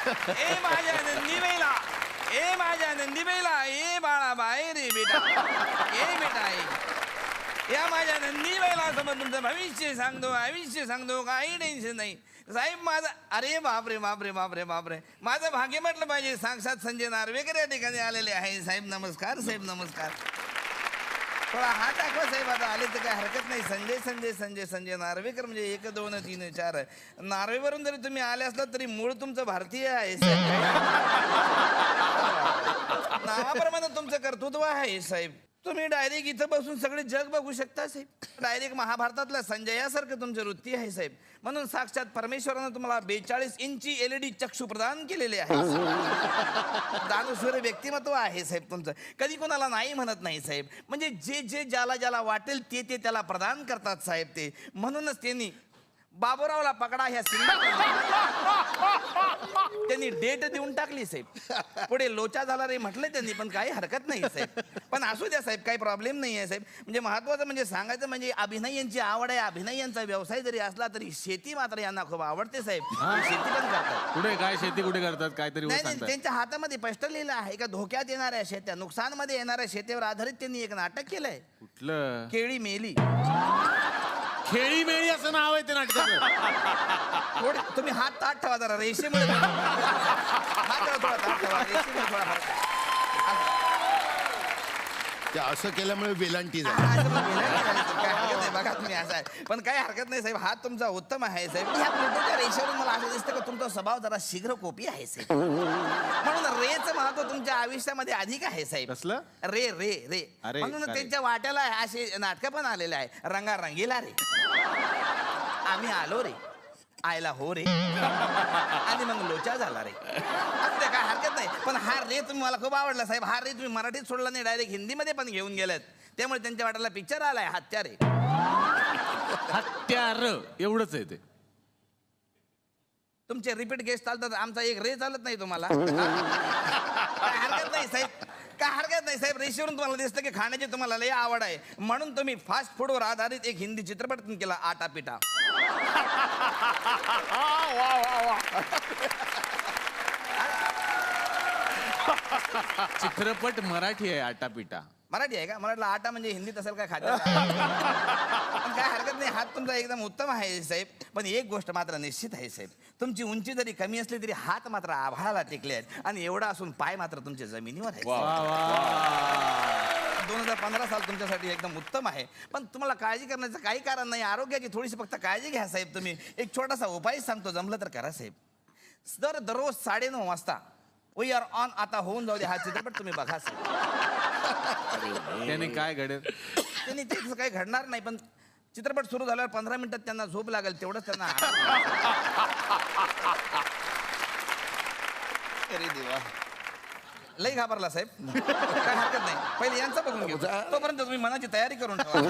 ए माझ्या नंदीबाईला, ए माझ्या नंदीबाईला, ए बाळा बाहेर रे बेटा, ए बेटा ए, या माझ्या नंदीबाईला समोर तुमचं भविष्य सांगतो, आयुष्य सांगतो, काही टेन्शन नाही साहेब माझं. अरे बापरे बापरे बापरे बापरे, माझं भाग्य म्हटलं पाहिजे. साक्षात संजय नार्वेकर या ठिकाणी आलेले आहे. साहेब नमस्कार, साहेब नमस्कार. थोडा हात दाखवा साहेब, आता आले तर काय हरकत नाही. संजय संजय संजय संजय नार्वेकर म्हणजे 1 2 3 4. नार्वेवरून जरी तुम्ही आले असलात तरी मूळ तुमचं भारतीय आहे साहेब. नावाप्रमाणे तुमचं कर्तृत्व आहे साहेब. तुम्ही डायरेक्ट इथं बसून सगळे जग बघू शकता साहेब. डायरेक्ट महाभारतातल्या संजयासारखं तुमची वृत्ती आहे साहेब. म्हणून साक्षात परमेश्वरानं तुम्हाला 42 इंची LED चक्षु प्रदान केलेले आहे. दानशूर व्यक्तिमत्व आहे साहेब तुमचं. कधी कोणाला नाही म्हणत नाही साहेब. म्हणजे जे जे ज्याला ज्याला वाटेल ते ते त्याला प्रदान करतात साहेब ते. म्हणूनच त्यांनी बाबूरावला पकडा ह्या त्यांनी डेट देऊन टाकली साहेब. पुढे लोचा झाला रे म्हटलं त्यांनी, पण काही हरकत नाही साहेब. पण असू द्या साहेब, काही प्रॉब्लेम नाही आहे साहेब. म्हणजे महत्वाचं म्हणजे सांगायचं म्हणजे अभिनय यांची आवड आहे. अभिनय यांचा व्यवसाय जरी असला तरी शेती मात्र यांना खूप आवडते साहेब. शेती पण करतात. कुठे काय शेती कुठे करतात काहीतरी नाही नाही, त्यांच्या हातामध्ये स्पष्ट लिहिलं आहे का धोक्यात येणाऱ्या शेत्या, नुकसानमध्ये येणाऱ्या शेतीवर आधारित त्यांनी एक नाटक केलंय. कुठलं? केळी मेली. खेळी मेळी असं नाव आहे ते नाटकाचं. तुम्ही हात ताट ठेवा जरा, रेषेमुळे हात ठेवा, थोडा ताट ठेवा, रेषेमुळे थोडा फरक आहे. ते असं केल्यामुळे वेलांटी झाली. असं पण काय हरकत नाही बघा तुम्ही, असं आहे. पण काही हरकत नाही साहेब, हात तुमचा उत्तम आहे साहेब. ह्या प्लुटोच्या रेषेवरून मला असं दिसतं का तुमचा स्वभाव जरा शीघ्र कोपी आहे साहेब. म्हणून रेचं महत्व तुमच्या आयुष्यामध्ये अधिक आहे साहेब. कसलं? रे रे रे. अरे, म्हणून अरे. त्यांच्या वाट्याला असे नाटकं पण आलेले आहे. रंगा रंगीला रे, आम्ही आलो रे, आयला हो रे, आणि मग लोचा झाला रे. असं काय हरकत नाही. पण हा रे तुम्ही मला खूप आवडला साहेब. हा रे तुम्ही मराठीत सोडला नाही, डायरेक्ट हिंदीमध्ये पण घेऊन गेलेत. त्यामुळे त्यांच्या वाट्याला पिक्चर आलाय हत्यारे. हत्यार एवढंच आहे ते. तुमचे रिपीट गेस्ट चालतात, आमचा एक रे चालत नाही तुम्हाला. काय हरकत नाही साहेब, काय हरकत नाही साहेब. रेषेवरून तुम्हाला दिसतं की खाण्याची तुम्हाला लय आवड आहे. म्हणून तुम्ही फास्ट फूडवर आधारित एक हिंदी चित्रपट पण केला, आटा पिटा. चित्रपट मराठी आहे आटापिटा. मराठी आहे का? मराठीला आटा म्हणजे हिंदीत असेल काय खाद्य. पण काय हरकत नाही, हात तुमचा एकदम उत्तम आहे साहेब. पण एक गोष्ट मात्र निश्चित आहे साहेब, तुमची उंची जरी कमी असली तरी हात मात्र आभाळाला टेकले आहेत. आणि एवढा असून पाय मात्र तुमच्या जमिनीवर आहेत. 2015 साल तुमच्यासाठी एकदम उत्तम आहे. पण तुम्हाला काळजी करण्याचं काही कारण नाही. आरोग्याची थोडीशी फक्त काळजी घ्या साहेब तुम्ही. एक छोटासा उपाय सांगतो, जमलं तर करा साहेब. दररोज 9:30 वाजता वी आर ऑन आता होऊन जाऊ दे हा चित्रपट तुम्ही बघा साहेब. त्याने काय घडेल? त्यांनी ते काही घडणार नाही. पण चित्रपट सुरू झाल्यावर 15 मिनिटात त्यांना झोप लागेल, तेवढंच त्यांना. अरे देवा, लई घाबरला साहेब. काय हरकत नाही, पहिले यांचं बघून घेऊ. तोपर्यंत तुम्ही मनाची तयारी करून ठेवा.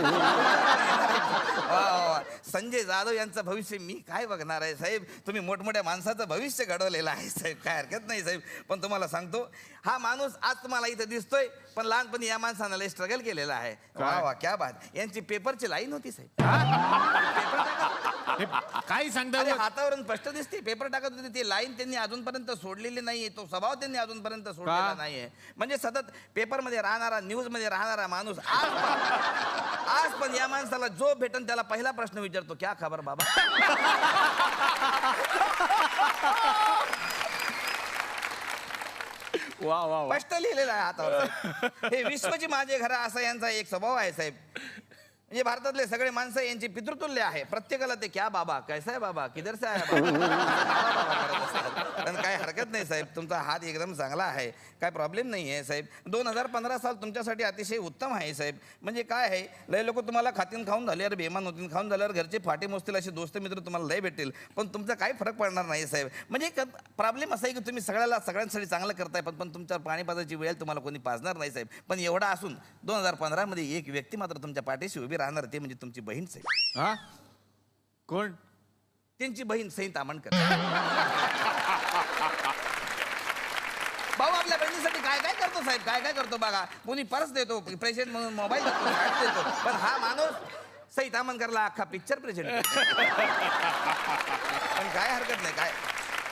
वा वा, संजय जाधव यांचं भविष्य मी काय बघणार आहे साहेब. तुम्ही मोठमोठ्या माणसाचं भविष्य घडवलेलं आहे साहेब. काय हरकत नाही साहेब. पण तुम्हाला सांगतो, हा माणूस आज तुम्हाला इथं दिसतोय, पण लहानपणी या माणसानं लय स्ट्रगल केलेलं आहे. वा वा, क्या बात. यांची पेपरची लाईन होती साहेब. पेपर टाका, काय सांगता? हातावरून स्पष्ट दिसते. पेपर टाकत होते, ती लाईन त्यांनी अजूनपर्यंत सोडलेली नाहीये. तो स्वभाव त्यांनी अजूनपर्यंत सोडलेला नाहीये. म्हणजे सतत पेपरमध्ये राहणारा, न्यूज मध्ये राहणारा माणूस आज पण या माणसाला जो भेटन त्याला पहिला प्रश्न विचारतो, क्या खबर बाबा. वा वा, स्पष्ट लिहिलेलं आहे हातावर. हे विश्वची माझे घर असा यांचा एक स्वभाव आहे साहेब. म्हणजे भारतातले सगळे माणसं यांची पितृतुल्य आहे. प्रत्येकाला ते क्या बाबा, कैसा आहे बाबा, किधर से आहे बाबा. पण काय हरकत नाही साहेब, तुमचा हात एकदम चांगला आहे, काय प्रॉब्लेम नाही आहे साहेब. 2015 साल तुमच्यासाठी अतिशय उत्तम आहे साहेब. म्हणजे काय आहे, लय लोक तुम्हाला खातीन खाऊन झाल्यावर, बेमान होतीन खाऊन झाल्यावर घरचे फाटे मोजतील असे दोस्त मित्र तुम्हाला लय भेटतील. पण तुमचा काही फरक पडणार नाही साहेब. म्हणजे प्रॉब्लेम असा आहे की तुम्ही सगळ्यांसाठी चांगलं करताय, पण तुमच्या पाणीपाजाची वेळ तुम्हाला कोणी पाजणार नाही साहेब. पण एवढा असून 2015 मध्ये एक व्यक्ती मात्र तुमच्या पाठीशी उभी राहणार, ते म्हणजे तुमची बहीण साहेब. हा, कोण? त्यांची बहीण सई तामणकर. भाऊ आपल्या बहिणीसाठी काय काय करतो साहेब, काय काय करतो बघा. कोणी पर्स देतो प्रेझेंट म्हणून, मोबाईल देतो. पण हा माणूस सई तामणकरला अख्खा पिक्चर प्रेझेंट. पण काय हरकत नाही, काय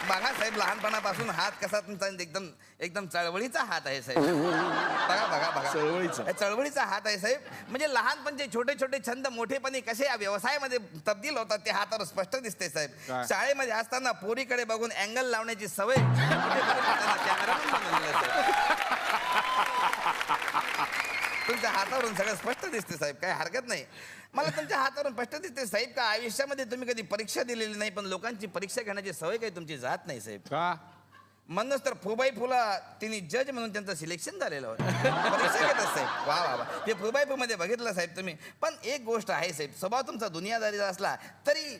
बघा साहेब, लहानपणापासून हात कसा तुमचा एकदम एकदम चळवळीचा हात आहे साहेब. बघा बघा बघा, चळवळीचा. चळवळीचा हात आहे साहेब. म्हणजे लहानपणचे छोटे छोटे छंद मोठेपणी कसे या व्यवसायामध्ये तब्दील होतात ते हातावर स्पष्ट दिसते साहेब. काय? शाळेमध्ये असताना पोरीकडे बघून अँगल लावण्याची सवय कॅमेरा पण बनवलेला आहे साहेब. तुमच्या हातावरून सगळं स्पष्ट दिसते साहेब, काही हरकत नाही. मला तुमच्या हातावरून स्पष्ट दिसते साहेब का आयुष्यामध्ये तुम्ही कधी परीक्षा दिलेली नाही, पण लोकांची परीक्षा घेण्याची सवय काही तुमची जात नाही साहेब. का म्हणूनच तर फुबाई फुला तिने जज म्हणून त्यांचं सिलेक्शन झालेलं होतं. परीक्षा घेतात साहेब. वा वा वा, ते फुबाई फू मध्ये बघितलं साहेब तुम्ही. पण एक गोष्ट आहे साहेब, स्वभाव तुमचा दुनियादारीचा असला तरी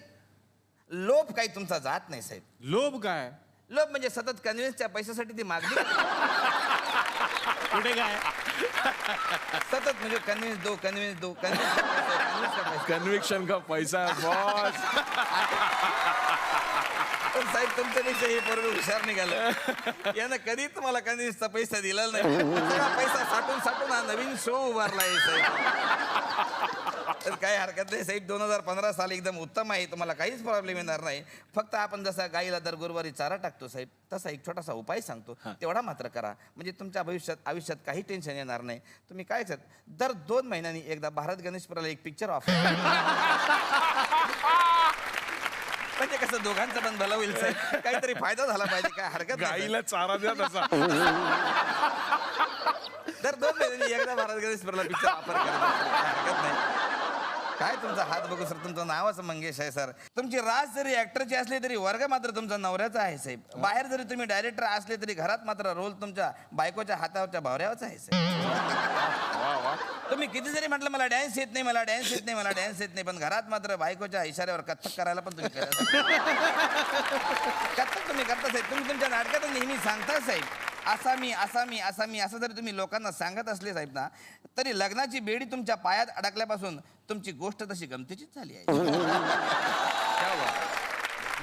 लोभ काही तुमचा जात नाही साहेब. लोभ काय लोभ म्हणजे सतत कन्व्हिन्सच्या पैशासाठी ती मागणी कुठे काय सतत म्हणजे कन्व्हिन्स दो कन्व्हिन्स कन्व्हिक्शन का पैसा बॉस. पण साहेब तुमच्यापेक्षा हे बरोबर हुशार निघालं. यानं कधीच मला कन्व्हिन्सचा पैसा दिला नाही. सगळा पैसा साठून साठून हा नवीन शो उभारला आहे साहेब. तर काही हरकत नाही साहेब. 2015 साल एकदम उत्तम आहे, तुम्हाला काहीच प्रॉब्लेम येणार नाही. फक्त आपण जसा गाईला दर गुरुवारी चारा टाकतो साहेब, तसा एक छोटासा उपाय सांगतो, तेवढा मात्र करा. म्हणजे तुमच्या आयुष्यात काही टेन्शन येणार नाही. तुम्ही काय करत, दर 2 महिन्यांनी एकदा भारत गणेशपुराला एक पिक्चर ऑफर, म्हणजे कसं दोघांचं पण भलं होईल साहेब, काहीतरी फायदा झाला पाहिजे. काय हरकत नाही. गाईला चारा द्या तसा. दर 2 महिन्यांनी एकदा भारत गणेशपुराला पिक्चर ऑफर करा, हरकत नाही. काय तुमचा हात बघू सर, तुमचं नावच मंगेश आहे सर. तुमची रास जरी ऍक्टरची असली तरी वर्ग मात्र तुमचा नवऱ्याचा आहे साहेब. बाहेर जरी तुम्ही डायरेक्टर असले तरी घरात मात्र रोल तुमच्या बायकोच्या हातावरच्या भावऱ्यावरचा आहे साहेब. तुम्ही किती जरी म्हटलं मला डान्स येत नाही, मला डान्स येत नाही, मला डान्स येत नाही, पण घरात मात्र बायकोच्या इशाऱ्यावर कथ्थक करायला पण तुम्ही कथ्थक तुम्ही करता साहेब. तुम्ही तुमच्या नाटकात नेहमी सांगता साहेब, असा मी असा मी असा मी असं जरी तुम्ही लोकांना सांगत असले साहेब ना, तरी लग्नाची बेडी तुमच्या पायात अडकल्यापासून तुमची गोष्ट तशी गमतीचीच झाली आहे.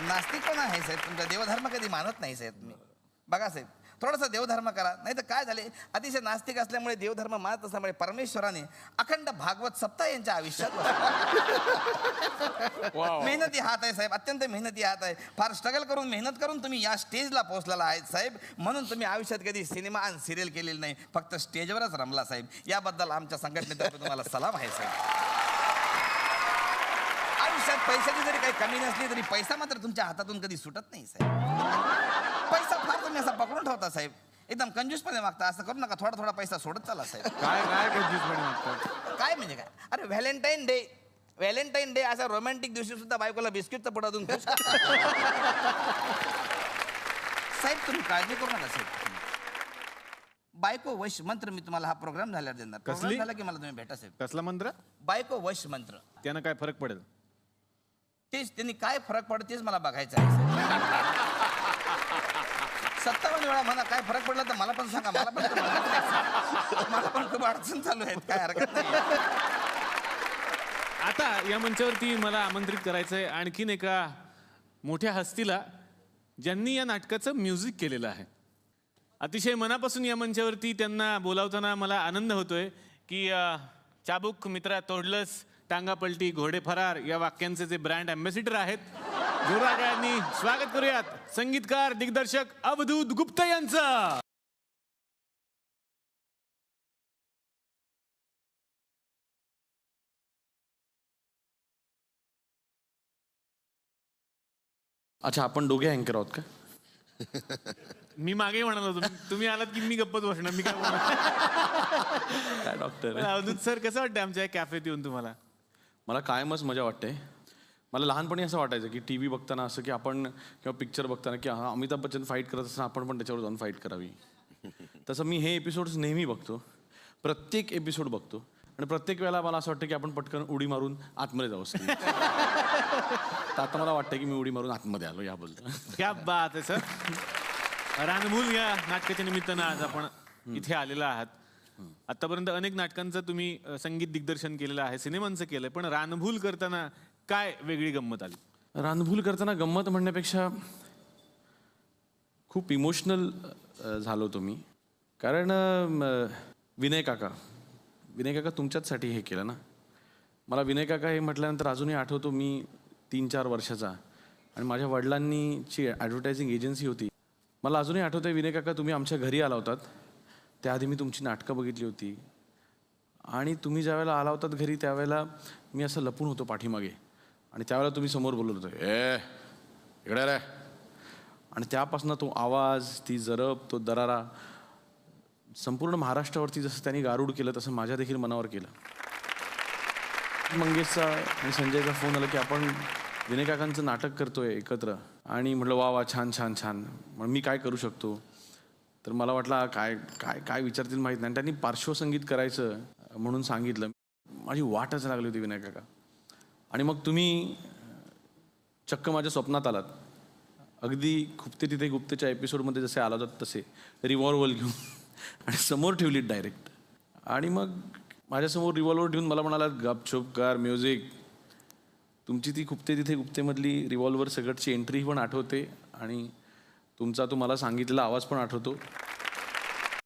नास्तिकपणा आहे साहेब तुमचा. देवधर्म कधी मानत नाही साहेब तुम्ही. बघा साहेब, थोडासा देवधर्म करा. नाही तर काय झाले, अतिशय नास्तिक असल्यामुळे देवधर्म मानत असल्यामुळे परमेश्वराने अखंड भागवत सप्ताह यांच्या आयुष्यात मेहनती हात आहे साहेब, अत्यंत मेहनती हात आहे. फार स्ट्रगल करून मेहनत करून तुम्ही या स्टेजला पोहोचलेला आहेत साहेब. म्हणून तुम्ही आयुष्यात कधी सिनेमा आणि सिरियल केलेली नाही, फक्त स्टेजवरच रमला साहेब. याबद्दल आमच्या संघटनेतर्फे तुम्हाला सलाम आहे साहेब. आयुष्यात पैशाची जरी काही कमी नसली तरी पैसा मात्र तुमच्या हातातून कधी सुटत नाही साहेब. पैसा फार तुम्ही असा पकडून ठेवता साहेब, एकदम कंजूसपणे मागता. असं करू नका, थोडा थोडा पैसा सोडत चाला साहेब. काय काय कंजूसपणे मागतात? काय म्हणजे काय, अरे व्हॅलेंटाईन डे असा रोमॅन्टिक दिवशी सुद्धा बायकोला बिस्किटचं पुढं अजून खुश करता. साहेब तुम्ही काळजी करू नका साहेब. बायको वश मंत्र मी तुम्हाला हा प्रोग्राम झाल्यावर देणार. कसली? प्रोग्राम झाला की मला तुम्ही भेटा साहेब. कसला मंत्र? बायको वश मंत्र. त्यानं काय फरक पडेल? तेच त्यांनी काय फरक पडतो तेच मला बघायचं आहे साहेब. 57 वेळा म्हणा काय फरक पडला तर मला पण सांगा. मला पण खूप अडचण चालू आहेत, काय हरकत नाही. आता या मंचावरती मला आमंत्रित करायचंय आणखीन एका मोठ्या हस्तीला, ज्यांनी या नाटकाचं म्युझिक केलेलं आहे. अतिशय मनापासून या मंचावरती त्यांना बोलावताना मला आनंद होतोय की चाबूक मित्रा तोडलंस, टांगा पलटी घोडे फरार या वाक्यांचे जे ब्रँड अँबॅसिडर आहेत, जोरात स्वागत करूयात संगीतकार दिग्दर्शक अवधूत गुप्ता यांचं. अच्छा, आपण दोघे अँकर आहोत का? मी मागे म्हणालो होतो, तुम्ही आलात की मी गप्पच बसणार. मी काय बोलणार? काय डॉक्टर? अवधूत सर, कसं वाटतं आमच्या कॅफेत येऊन तुम्हाला? मला कायमच मजा वाटते. मला लहानपणी असं वाटायचं की TV बघताना असं की आपण, किंवा पिक्चर बघताना की हा अमिताभ बच्चन फाईट करत असताना आपण पण त्याच्यावर जाऊन फाईट करावी. तसं मी हे एपिसोड्स नेहमी बघतो, प्रत्येक एपिसोड बघतो, आणि प्रत्येक वेळेला मला असं वाटतं की आपण पटकन उडी मारून आतमध्ये जाऊ. तर आता मला वाटतं की मी उडी मारून आतमध्ये आलो याबद्दल. क्या बात आहे सर. रानभूल या नाटकाच्या निमित्तानं आज आपण इथे आलेला आहात. आतापर्यंत अनेक नाटकांचं तुम्ही संगीत दिग्दर्शन केलेलं आहे, सिनेमांचं केलंय, पण रानभूल करताना काय वेगळी गंमत आली? रानभूल करताना गंमत म्हणण्यापेक्षा खूप इमोशनल झालो होतो मी. कारण विनय काका तुमच्याचसाठी हे केलं ना. मला विनय काका हे म्हटल्यानंतर अजूनही आठवतो, मी 3-4 वर्षाचा, आणि माझ्या वडिलांनीची ॲडव्हर्टायझिंग एजन्सी होती. मला अजूनही आठवतं आहे विनय काका, तुम्ही आमच्या घरी आला होतात. त्याआधी मी तुमची नाटकं बघितली होती आणि तुम्ही ज्यावेळेला आला होतात घरी त्यावेळेला मी असं लपून होतो पाठीमागे आणि त्यावेळेला तुम्ही समोर बोलत होते, इकडे रे. आणि त्यापासून तो आवाज, ती जरब, तो दरारा संपूर्ण महाराष्ट्रावरती जसं त्यांनी गारूड केलं तसं माझ्या देखील मनावर केलं. मंगेशचा आणि संजयचा फोन आला की आपण विनय काकांचं नाटक करतोय एकत्र. आणि म्हटलं वा वा, छान छान छान. मग मी काय करू शकतो? तर मला वाटलं काय काय काय विचारतील माहीत नाही. त्यांनी पार्श्वसंगीत करायचं म्हणून सांगितलं. माझी वाटच लागली होती विनय काका. आणि मग तुम्ही चक्क माझ्या स्वप्नात आलात. अगदी खुपते तिथे गुप्तेच्या एपिसोडमध्ये जसे आला होतात तसे रिव्हॉल्वर घेऊन आणि समोर ठेवलीत डायरेक्ट. आणि मग माझ्यासमोर रिव्हॉल्वर ठेवून मला म्हणालात गपछुप कर म्युझिक. तुमची ती खुपते तिथे गुप्तेमधली रिव्हॉल्वर सगळची एंट्री पण आठवते आणि तुमचा तुम्हाला सांगितलेला आवाज पण आठवतो.